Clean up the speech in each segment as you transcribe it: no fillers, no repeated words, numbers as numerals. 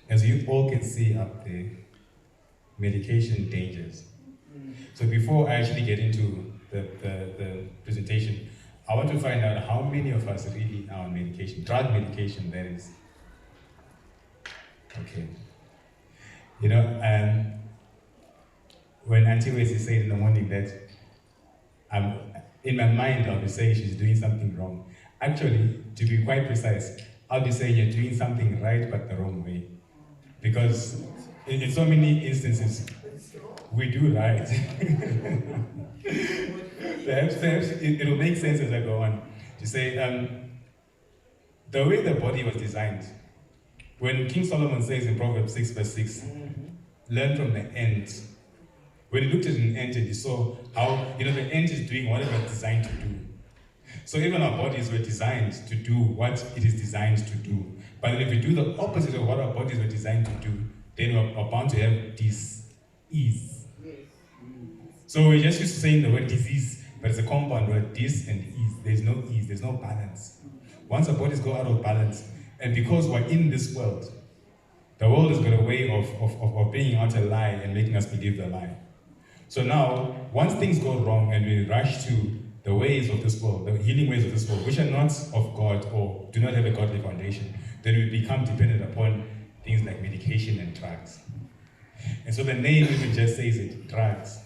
As you all can see up there, medication dangers. So before I actually get into the presentation, I want to find out how many of us really are on medication, drug medication, that is. Okay. You know, when Auntie Wesley said in the morning that in my mind, I'll be saying she's doing something wrong. Actually, to be quite precise, I'll be saying you're doing something right but the wrong way. Because in so many instances, we do right. Perhaps it'll make sense as I go on to say the way the body was designed. When King Solomon says in Proverbs 6 verse 6, learn from the ant. When he looked at an ant and he saw how, the ant is doing whatever it's designed to do. So even our bodies were designed to do what it is designed to do. But if we do the opposite of what our bodies were designed to do, then we're bound to have dis-ease. So we're just used to saying the word disease, but it's a compound word, dis and ease. There's no ease, there's no balance. Once our bodies go out of balance, and because we're in this world, the world has got a way of bringing out a lie and making us believe the lie. So now, once things go wrong and we rush to the ways of this world, the healing ways of this world, which are not of God or do not have a godly foundation, then we become dependent upon things like medication and drugs. And so the name even just says it, drugs.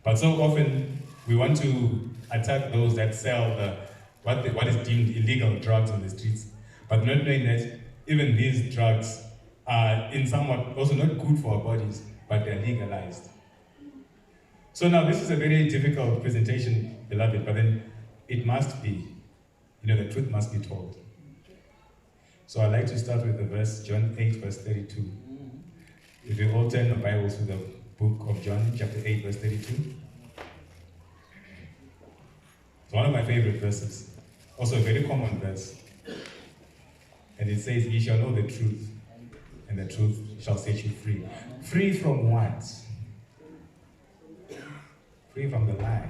But so often we want to attack those that sell what is deemed illegal drugs on the streets, but not knowing that even these drugs are in somewhat also not good for our bodies, but they're legalized. So now this is a very difficult presentation, beloved, but then it must be, the truth must be told. So I'd like to start with the verse, John 8, verse 32. If you all turn the Bibles to the book of John, chapter 8, verse 32. It's one of my favorite verses. Also a very common verse. And it says, ye shall know the truth, and the truth shall set you free. Free from what? Free from the lie.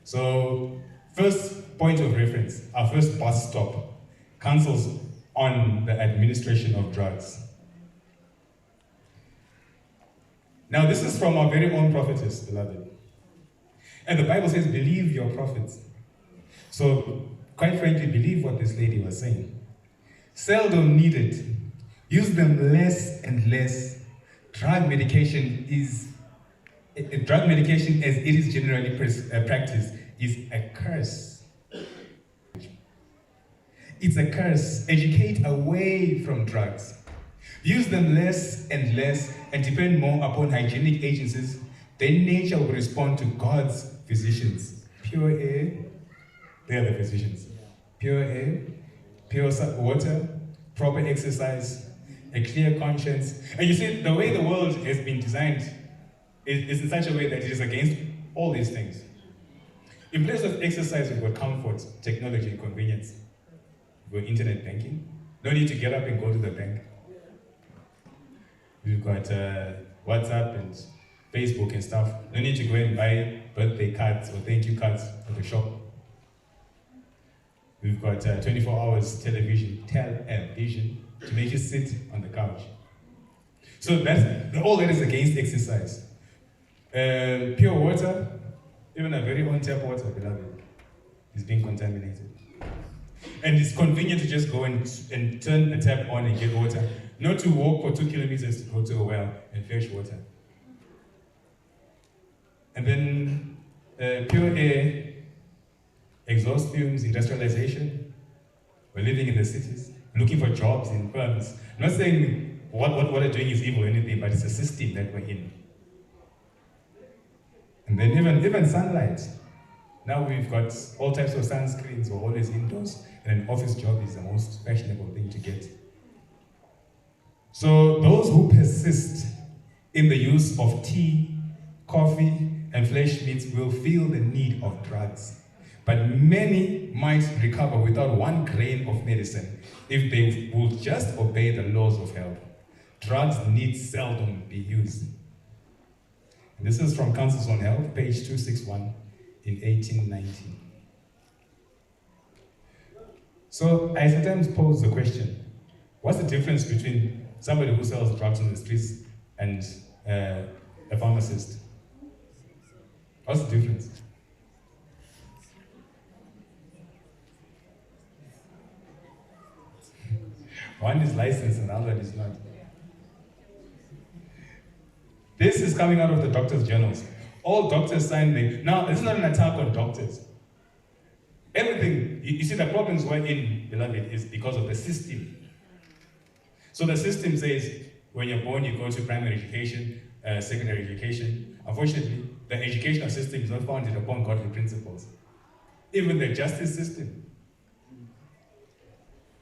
So, first point of reference, our first bus stop, counsels on the administration of drugs. Now, this is from our very own prophetess, beloved. And the Bible says, believe your prophets. So, quite frankly, believe what this lady was saying. Seldom needed. Use them less and less. Drug medication, as it is generally practiced, is a curse. It's a curse. Educate away from drugs. Use them less and less and depend more upon hygienic agencies. Then nature will respond to God's physicians. Pure air, they are the physicians. Pure air, pure water, proper exercise, a clear conscience. And you see, the way the world has been designed is in such a way that it is against all these things. In place of exercise, we've got comfort, technology, and convenience. We've got internet banking. No need to get up and go to the bank. We've got WhatsApp and Facebook and stuff. No need to go and buy birthday cards or thank you cards at the shop. We've got 24 hours television to make you sit on the couch. So all that is against exercise. Pure water, even a very own tap water, beloved, is being contaminated. And it's convenient to just go and turn the tap on and get water, not to walk for 2 kilometers to go to a well and fetch water. And then pure air, exhaust fumes, industrialization. We're living in the cities, looking for jobs in firms. I'm not saying what they're doing is evil or anything, but it's a system that we're in. And then even sunlight. Now we've got all types of sunscreens, we're always indoors, and an office job is the most fashionable thing to get. So those who persist in the use of tea, coffee, and flesh meats will feel the need of drugs. But many might recover without 1 grain of medicine if they would just obey the laws of health. Drugs need seldom be used. And this is from Councils on Health, page 261 in 1890. So I sometimes pose the question, what's the difference between somebody who sells drugs on the streets and a pharmacist? What's the difference? One is licensed and the other is not. This is coming out of the doctors' journals. All doctors sign the... Now, this is not an attack on doctors. Everything, you see, the problems we're in, beloved, is because of the system. So the system says, when you're born, you go to primary education, secondary education. Unfortunately, the educational system is not founded upon godly principles. Even the justice system.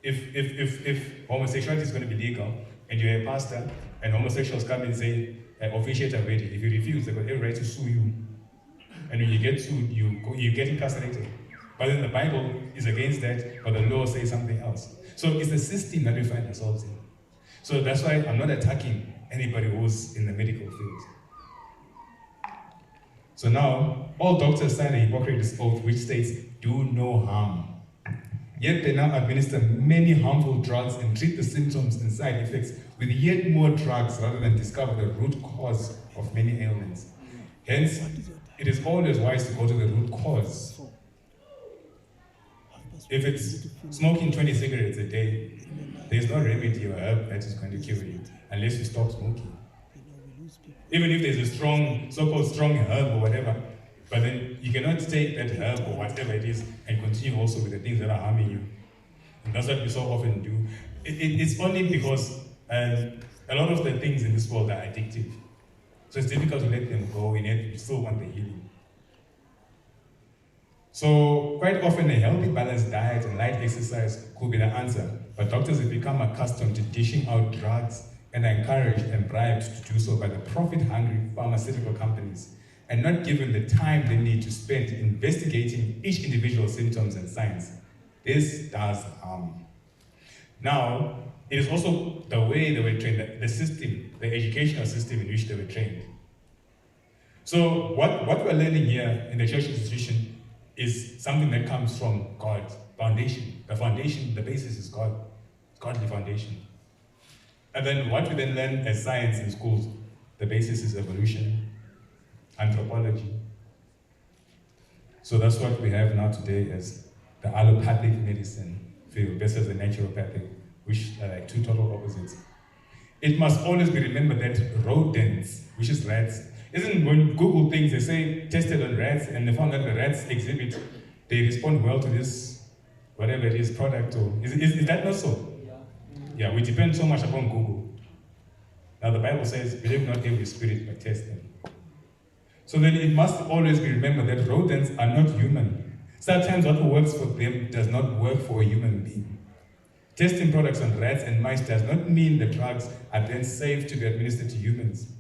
If homosexuality is going to be legal, and you're a pastor, and homosexuals come and say, officiate a wedding, if you refuse, they've got every right to sue you. And when you get sued, you get incarcerated. But then the Bible is against that, but the law says something else. So it's the system that we find ourselves in. So that's why I'm not attacking anybody who's in the medical field. So now, all doctors sign a Hippocrates oath which states, do no harm. Yet they now administer many harmful drugs and treat the symptoms and side effects with yet more drugs rather than discover the root cause of many ailments. Hence, it is always wise to go to the root cause. If it's smoking 20 cigarettes a day, there's no remedy or herb that is going to cure you unless you stop smoking. Even if there's a strong, so-called strong herb or whatever, but then you cannot take that herb or whatever it is and continue also with the things that are harming you. And that's what we so often do. It's only because a lot of the things in this world are addictive. So it's difficult to let them go, and yet you still want the healing. So quite often a healthy, balanced diet and light exercise could be the answer. But doctors have become accustomed to dishing out drugs and are encouraged and bribed to do so by the profit-hungry pharmaceutical companies, and not given the time they need to spend investigating each individual symptoms and signs. This does harm. Now, it is also the way they were trained, the system, the educational system in which they were trained. So what we're learning here in the church institution is something that comes from God's foundation. The foundation, the basis is God, godly foundation. And then what we then learn as science in schools, the basis is evolution, anthropology. So that's what we have now today as the allopathic medicine field versus the naturopathic, which are like two total opposites. It must always be remembered that rodents, which is rats, isn't when Google things, they say tested on rats and they found that the rats exhibit, they respond well to this, whatever it is, product or, is that not so? Yeah, we depend so much upon Google. Now the Bible says, believe not every spirit, but test them. So then it must always be remembered that rodents are not human. Sometimes what works for them does not work for a human being. Testing products on rats and mice does not mean the drugs are then safe to be administered to humans.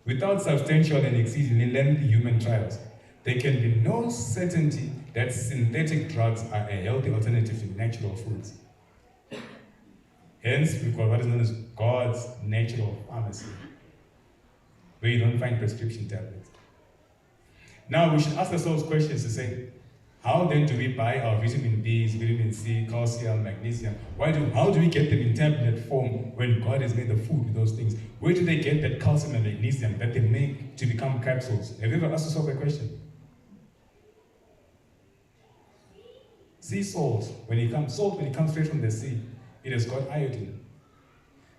Without substantial and exceedingly lengthy human trials, there can be no certainty that synthetic drugs are a healthy alternative to natural foods. Hence, we've got what is known as God's natural pharmacy, where you don't find prescription tablets. Now, we should ask ourselves questions to say, how then do we buy our vitamin B's, vitamin C, calcium, magnesium? How do we get them in tablet form when God has made the food with those things? Where do they get that calcium and magnesium that they make to become capsules? Have you ever asked yourself that question? Sea salt, when it comes straight from the sea, it has got iodine.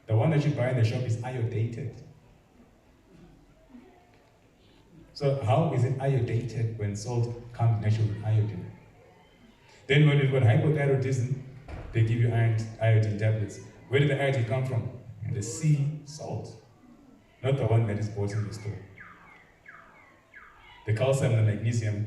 The one that you buy in the shop is iodated. So how is it iodated when salt comes naturally with iodine? Then when you've got hypothyroidism, they give you iodine tablets. Where did the iodine come from? The sea salt, not the one that is bought in the store. The calcium and the magnesium,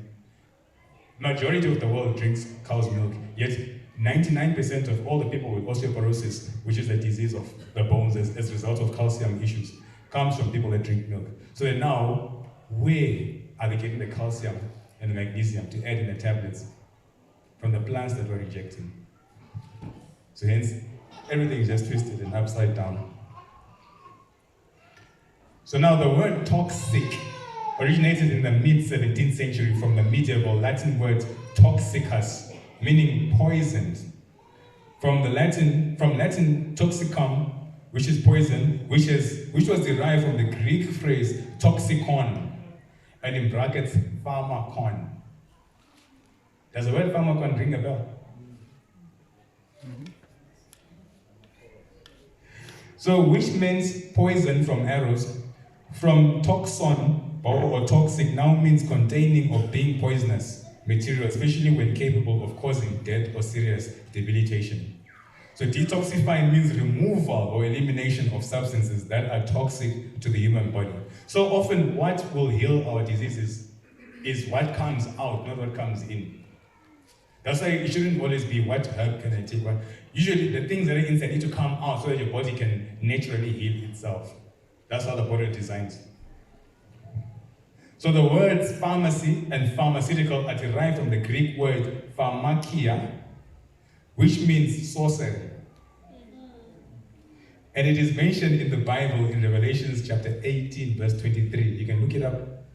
majority of the world drinks cow's milk, yet 99% of all the people with osteoporosis, which is a disease of the bones as a result of calcium issues, comes from people that drink milk. So that now, where are they getting the calcium and the magnesium to add in the tablets? From the plants that we're rejecting. So hence, everything is just twisted and upside down. So now the word toxic originated in the mid-17th century from the medieval Latin word toxicus, meaning poisoned. From Latin toxicum, which is poison, which was derived from the Greek phrase toxicon, and in brackets, pharmakon. Does the word pharmakon ring a bell? So, which means poison from arrows, from toxon or toxic now means containing or being poisonous material, especially when capable of causing death or serious debilitation. So detoxifying means removal or elimination of substances that are toxic to the human body. So often what will heal our diseases is what comes out, not what comes in. That's why it shouldn't always be what herb can I take. Usually the things that are inside need to come out so that your body can naturally heal itself. That's how the body is designed. So the words pharmacy and pharmaceutical are derived from the Greek word pharmakia, which means sorcery. And it is mentioned in the Bible in Revelations chapter 18, verse 23. You can look it up.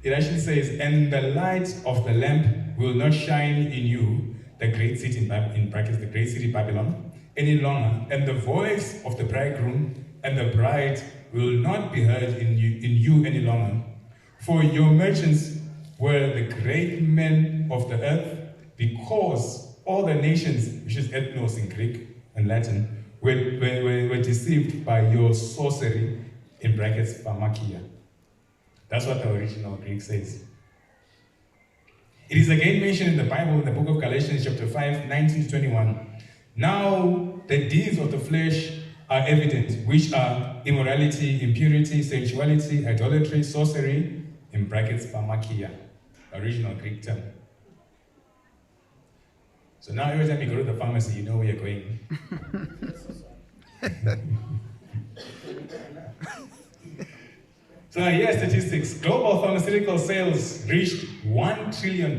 It actually says, and the light of the lamp will not shine in you, the great city, in brackets, the great city Babylon, any longer, and the voice of the bridegroom and the bride will not be heard in you any longer. For your merchants were the great men of the earth, because all the nations, which is ethnos in Greek and Latin, were deceived by your sorcery, in brackets, pharmakia. That's what the original Greek says. It is again mentioned in the Bible in the book of Galatians chapter 5, 19 to 21. Now the deeds of the flesh are evident, which are immorality, impurity, sensuality, idolatry, sorcery, in brackets, pharmakia, original Greek term. So now every time you go to the pharmacy, you know where you're going. So here are statistics. Global pharmaceutical sales reached $1 trillion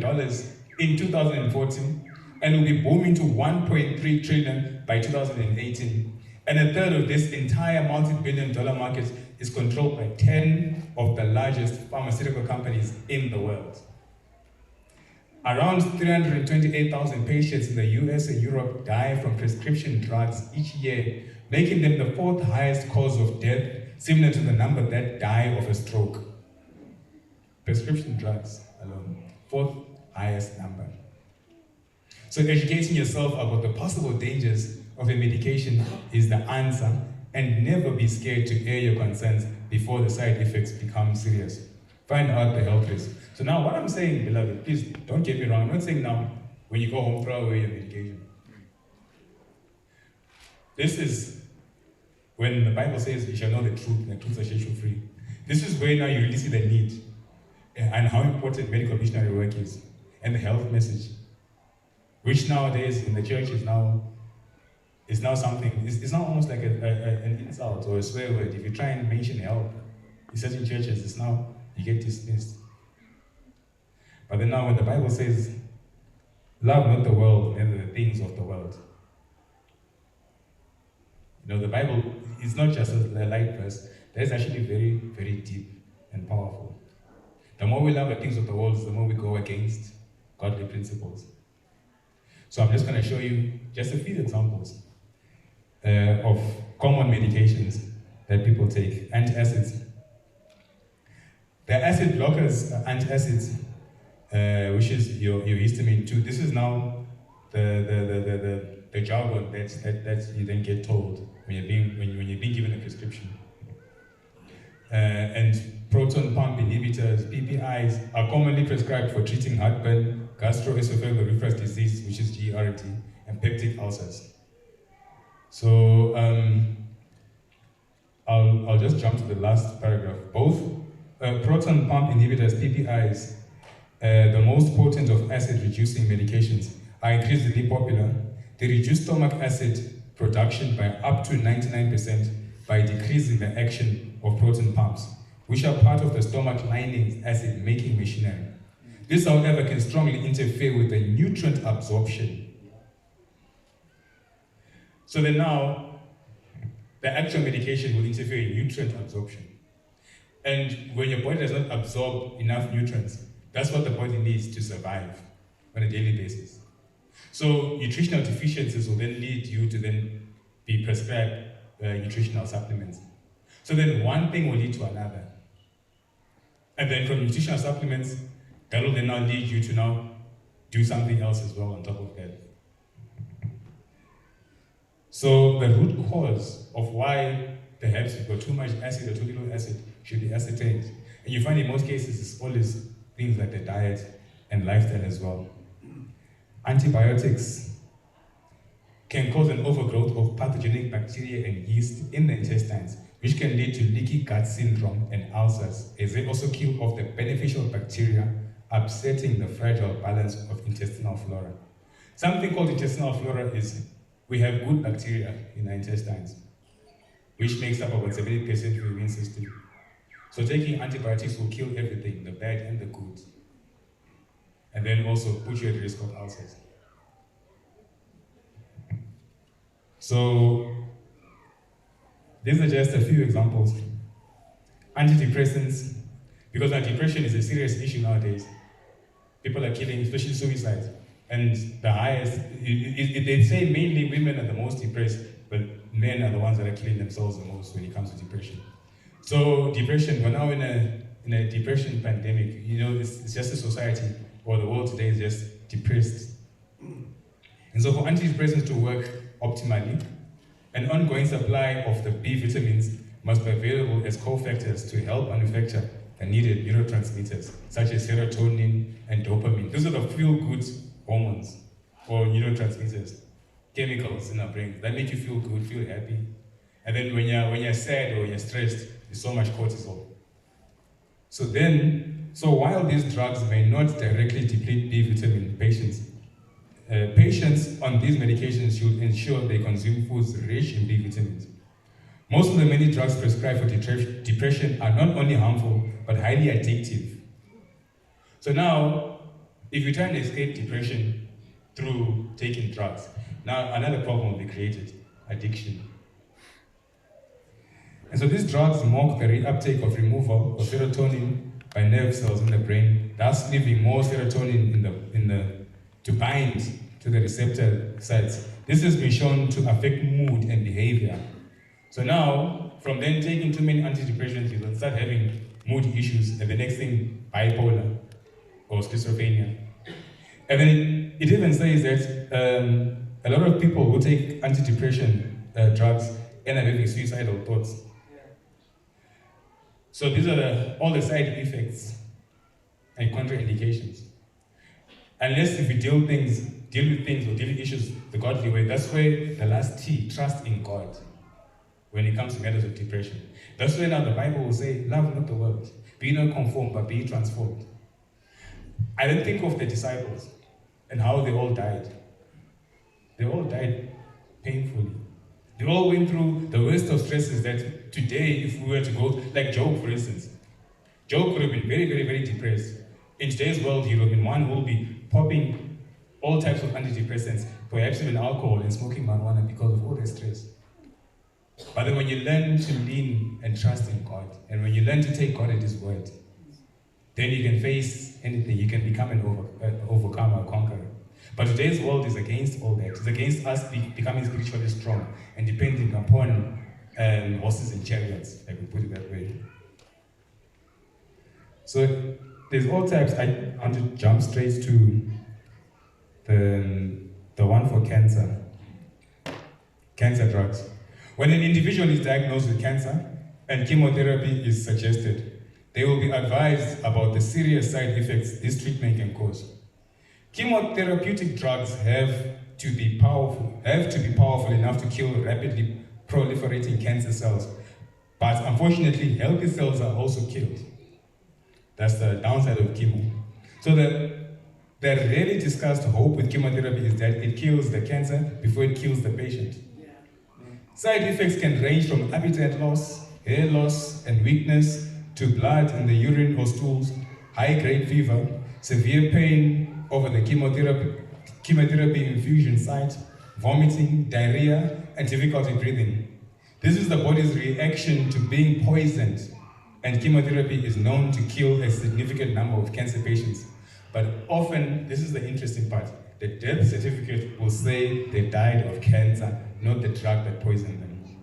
in 2014 and will be booming to $1.3 trillion by 2018. And a third of this entire multi-billion-dollar market is controlled by 10 of the largest pharmaceutical companies in the world. Around 328,000 patients in the US and Europe die from prescription drugs each year, making them the fourth highest cause of death, similar to the number that die of a stroke. Prescription drugs alone, fourth highest number. So educating yourself about the possible dangers of a medication is the answer, and never be scared to air your concerns before the side effects become serious. Find out the health risk. So now what I'm saying, beloved, please don't get me wrong, I'm not saying now when you go home throw away your medication. This is when the Bible says you shall know the truth, and the truth shall set you free. This is where now you really see the need and how important medical missionary work is, and the health message, which nowadays in the church is now something, it's now almost like an insult or a swear word. If you try and mention health in certain churches, it's now, you get dismissed. But then now when the Bible says, love not the world, neither the things of the world. You know, the Bible is not just a light verse, that's actually very, very deep and powerful. The more we love the things of the world, the more we go against godly principles. So I'm just going to show you just a few examples of common medications that people take. Antacids. The acid blockers are antacids, which is your histamine 2. This is now the jargon that you then get told when you're being given a prescription. And proton pump inhibitors, PPIs, are commonly prescribed for treating heartburn, gastroesophageal reflux disease, which is GERD, and peptic ulcers. So I'll just jump to the last paragraph. Both proton pump inhibitors, PPIs, the most potent of acid-reducing medications, are increasingly popular. They reduce stomach acid production by up to 99% by decreasing the action of proton pumps, which are part of the stomach lining's acid-making machinery. This, however, can strongly interfere with the nutrient absorption. So then now, the actual medication will interfere in nutrient absorption. And when your body does not absorb enough nutrients, that's what the body needs to survive. on a daily basis. So nutritional deficiencies will then lead you to then be prescribed nutritional supplements. So then one thing will lead to another. And then from nutritional supplements, that will then now lead you to now do something else as well on top of that. So the root cause of why perhaps you've got too much acid or too little acid should be ascertained. And you find in most cases it's always things like the diet and lifestyle as well. Antibiotics can cause an overgrowth of pathogenic bacteria and yeast in the intestines, which can lead to leaky gut syndrome and ulcers, as they also kill off the beneficial bacteria, upsetting the fragile balance of intestinal flora. Something called intestinal flora is we have good bacteria in our intestines, which makes up about 70% of the immune system. So taking antibiotics will kill everything, the bad and the good, and then also put you at risk of ulcers. So these are just a few examples. Antidepressants, because now depression is a serious issue nowadays. People are killing, especially suicide. And the highest, they say mainly women are the most depressed, but men are the ones that are killing themselves the most when it comes to depression. So depression, we're now in a depression pandemic. You know, it's just a society, or the world today is just depressed. And so for antidepressants to work optimally, an ongoing supply of the B vitamins must be available as cofactors to help manufacture the needed neurotransmitters, such as serotonin and dopamine. Those are the feel-good hormones or neurotransmitters, chemicals in our brain that make you feel good, feel happy. And then when you're sad or you're stressed, there's so much cortisol. So while these drugs may not directly deplete B vitamin patients on these medications should ensure they consume foods rich in B vitamins. Most of the many drugs prescribed for depression are not only harmful, but highly addictive. So now, if you try and escape depression through taking drugs, now another problem will be created, addiction. And so these drugs mock the reuptake of removal of serotonin by nerve cells in the brain, thus leaving more serotonin to bind to the receptor sites. This has been shown to affect mood and behavior. So now, from then taking too many antidepressants, you will start having mood issues, and the next thing, bipolar or schizophrenia. And then it even says that a lot of people who take antidepressant drugs end up having suicidal thoughts. So these are all the side effects and contraindications. Unless if you deal with things or deal with issues the godly way, that's where the last T, trust in God, when it comes to matters of depression. That's where now the Bible will say, love not the world. Be not conformed, but be transformed. I don't think of the disciples and how they all died. They all died painfully. They all went through the worst of stresses that today, if we were to go, like Job, for instance. Job could have been very, very, very depressed. In today's world, he would have been one who will be popping all types of antidepressants, perhaps even alcohol and smoking marijuana because of all the stress. But then when you learn to lean and trust in God, and when you learn to take God at His word, then you can face anything. You can become an overcomer, a conqueror. But today's world is against all that. It's against us becoming spiritually strong and depending upon horses and chariots, I would put it that way. So there's all types. I want to jump straight to the one for cancer drugs. When an individual is diagnosed with cancer and chemotherapy is suggested, they will be advised about the serious side effects this treatment can cause. Chemotherapeutic drugs have to be powerful enough to kill rapidly proliferating cancer cells. But unfortunately, healthy cells are also killed. That's the downside of chemo. So the rarely discussed hope with chemotherapy is that it kills the cancer before it kills the patient. Side effects can range from appetite loss, hair loss and weakness, to blood in the urine or stools, high-grade fever, severe pain over the chemotherapy infusion site, vomiting, diarrhea, and difficulty breathing. This is the body's reaction to being poisoned, and chemotherapy is known to kill a significant number of cancer patients. But often, this is the interesting part, the death certificate will say they died of cancer, not the drug that poisoned them.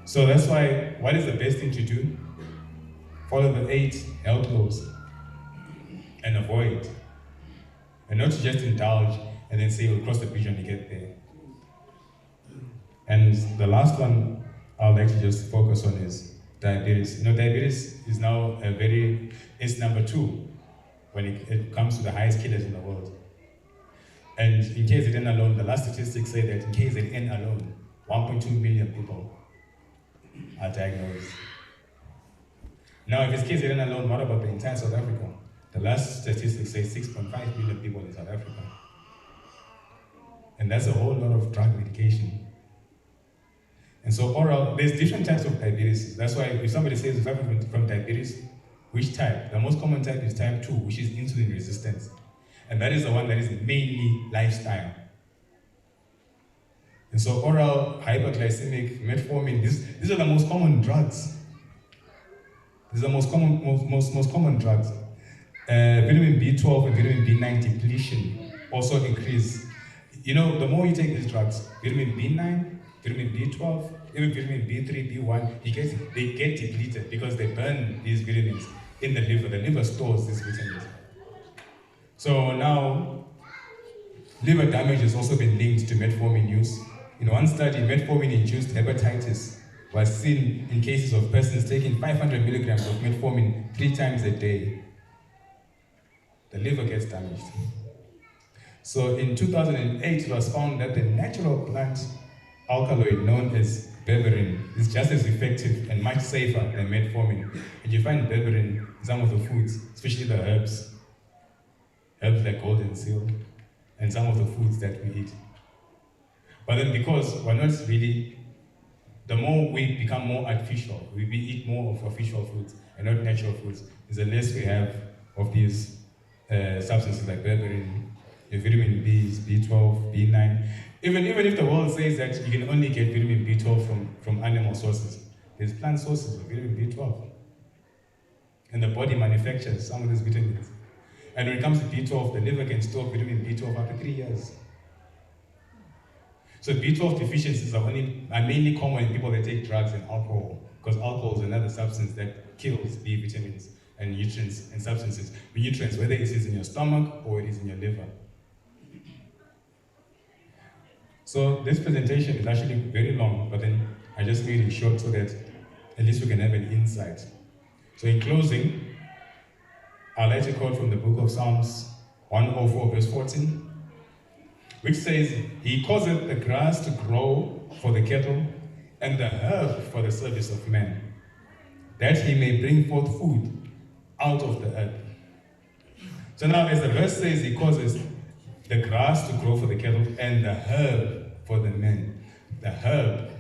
So that's why, what is the best thing to do? Follow the 8 health laws and avoid. And not to just indulge and then say we'll cross the bridge when you get there. And the last one I'll actually just focus on is diabetes. You know, diabetes is now it's number 2 when it comes to the highest killers in the world. And in KZN alone, the last statistics say that in KZN alone, 1.2 million people are diagnosed. Now, if it's KZN alone, what about the entire South Africa? The last statistics say 6.5 million people in South Africa. And that's a whole lot of drug medication. And so there's different types of diabetes. That's why if somebody says you're suffering from diabetes, which type? The most common type is type 2, which is insulin resistance. And that is the one that is mainly lifestyle. And so oral, hyperglycemic, metformin, these are the most common drugs. These are the most common drugs. Vitamin B12 and vitamin B9 depletion also increase. You know, the more you take these drugs, vitamin B9, vitamin B12, even vitamin B3, B1, they get depleted because they burn these vitamins in the liver. The liver stores these vitamins. So now, liver damage has also been linked to metformin use. In one study, metformin-induced hepatitis was seen in cases of persons taking 500 milligrams of metformin 3 times a day. The liver gets damaged. So in 2008, it was found that the natural plant alkaloid known as berberine is just as effective and much safer than metformin. And you find berberine in some of the foods, especially the herbs like golden seal, and some of the foods that we eat. But then because we're not really, the more we become more artificial, we eat more of artificial foods and not natural foods, the less we have of these substances like berberine, vitamin B, B12, B9. Even if the world says that you can only get vitamin B12 from animal sources, there's plant sources of vitamin B12. And the body manufactures some of these vitamins. And when it comes to B12, the liver can store vitamin B12 after 3 years. So B12 deficiencies are mainly common in people that take drugs and alcohol, because alcohol is another substance that kills B vitamins and nutrients and substances. Nutrients, whether it is in your stomach or it is in your liver. So this presentation is actually very long, but then I just made it short so that at least we can have an insight. So in closing, I'd like to quote from the book of Psalms 104 verse 14, which says, "He causeth the grass to grow for the cattle and the herb for the service of man, that he may bring forth food out of the earth." So now as the verse says, he causes the grass to grow for the cattle and the herb for the men. The herb